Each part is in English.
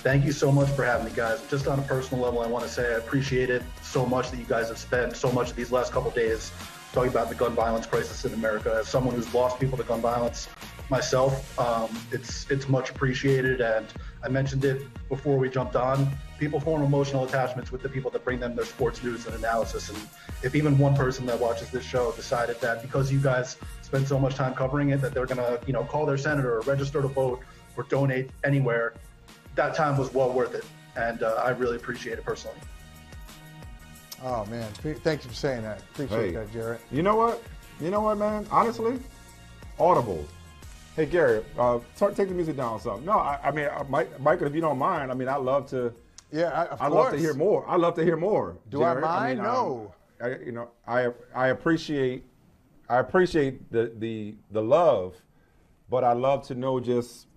Thank you so much for having me, guys. Just on a personal level, I want to say I appreciate it so much that you guys have spent so much of these last couple of days talking about the gun violence crisis in America. As someone who's lost people to gun violence myself, it's much appreciated. And I mentioned it before we jumped on. People form emotional attachments with the people that bring them their sports news and analysis. And if even one person that watches this show decided that because you guys spend so much time covering it, that they're gonna, call their senator or register to vote or donate anywhere, that time was well worth it. And I really appreciate it personally. Oh, man. Thank you for saying that. Appreciate that, Jared. You know what? Man? Honestly, Audible. Hey, Gary, take the music down or something. No, I mean, Michael, if you don't mind, I mean, I'd love to. Yeah, I'd love to hear more. I'd love to hear more. Do Jared. I mind? No. I appreciate the love, but I love to know just,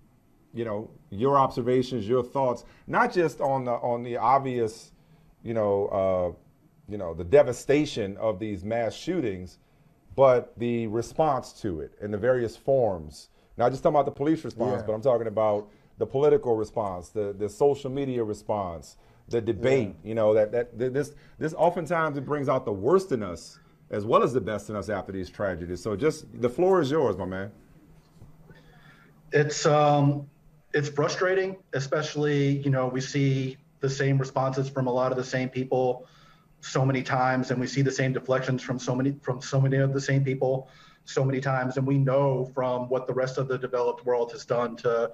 your observations, your thoughts, not just on the obvious, the devastation of these mass shootings, but the response to it and the various forms. Not just talking about the police response, but I'm talking about the political response, the social media response, the debate. This oftentimes it brings out the worst in us as well as the best in us after these tragedies. So just the floor is yours, my man. It's frustrating, especially, we see the same responses from a lot of the same people so many times, and we see the same deflections from so many of the same people so many times. And we know from what the rest of the developed world has done to,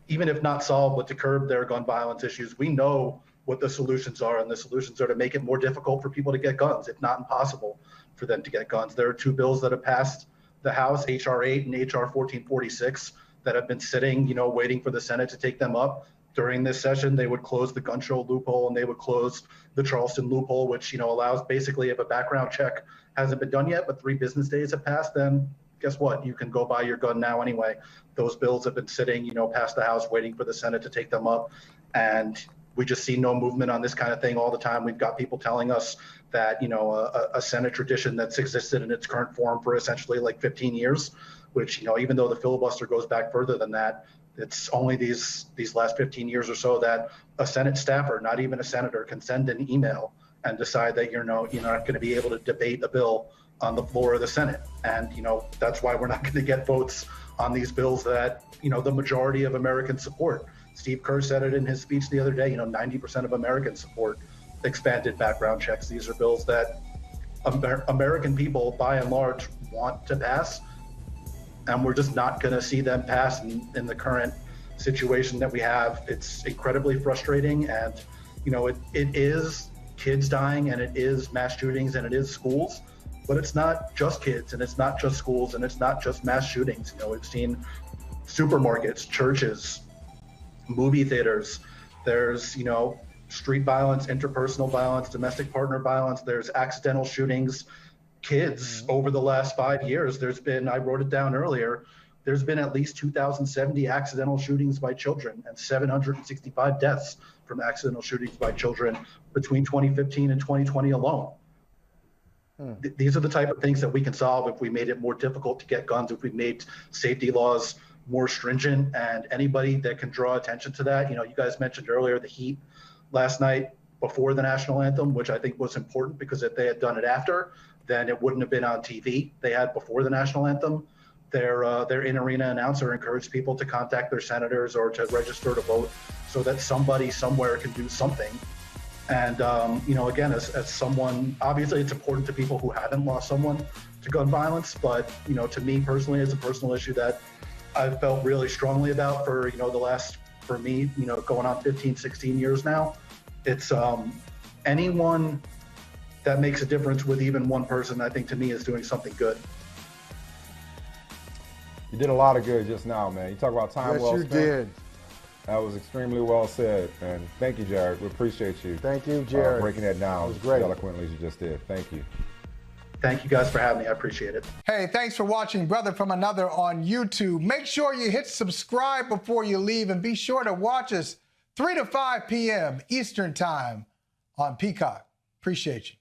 even if not solve, but to curb their gun violence issues, we know what the solutions are. And the solutions are to make it more difficult for people to get guns, if not impossible for them to get guns. There are two bills that have passed the House, H.R. 8 and H.R. 1446, that have been sitting, waiting for the Senate to take them up. During this session, they would close the gun show loophole and they would close the Charleston loophole, which, allows basically if a background check hasn't been done yet, but 3 business days have passed, then guess what? You can go buy your gun now anyway. Those bills have been sitting, past the House, waiting for the Senate to take them up. And we just see no movement on this kind of thing all the time. We've got people telling us that, a Senate tradition that's existed in its current form for essentially like 15 years, which, even though the filibuster goes back further than that, it's only these last 15 years or so that a Senate staffer, not even a senator, can send an email and decide that you're not going to be able to debate a bill on the floor of the Senate. And, that's why we're not going to get votes on these bills that, the majority of Americans support. Steve Kerr said it in his speech the other day, 90% of Americans support expanded background checks. These are bills that American people, by and large, want to pass. And we're just not going to see them pass in the current situation that we have. It's incredibly frustrating. And, it is kids dying and it is mass shootings and it is schools, but it's not just kids and it's not just schools and it's not just mass shootings. We've seen supermarkets, churches, movie theaters. There's, street violence, interpersonal violence, domestic partner violence. There's accidental shootings. Kids over the last 5 years, there's been, I wrote it down earlier, there's been at least 2,070 accidental shootings by children and 765 deaths from accidental shootings by children between 2015 and 2020 alone. These are the type of things that we can solve if we made it more difficult to get guns, if we made safety laws more stringent, and anybody that can draw attention to that. You guys mentioned earlier the heat last night before the national anthem, which I think was important because if they had done it after, then it wouldn't have been on TV. They had before the national anthem. Their in-arena announcer encouraged people to contact their senators or to register to vote so that somebody somewhere can do something. And, again, as someone, obviously it's important to people who haven't lost someone to gun violence, but, to me personally, it's a personal issue that I've felt really strongly about for, for me, going on 15, 16 years now. It's anyone that makes a difference with even one person, I think to me is doing something good. You did a lot of good just now, man. You talk about time well spent. Yes, you did. That was extremely well said. And thank you, Jared. We appreciate you. Thank you, Jared. Breaking that down as eloquently as you just did. Thank you. Thank you guys for having me. I appreciate it. Hey, thanks for watching Brother from Another on YouTube. Make sure you hit subscribe before you leave and be sure to watch us 3 to 5 p.m. Eastern Time on Peacock. Appreciate you.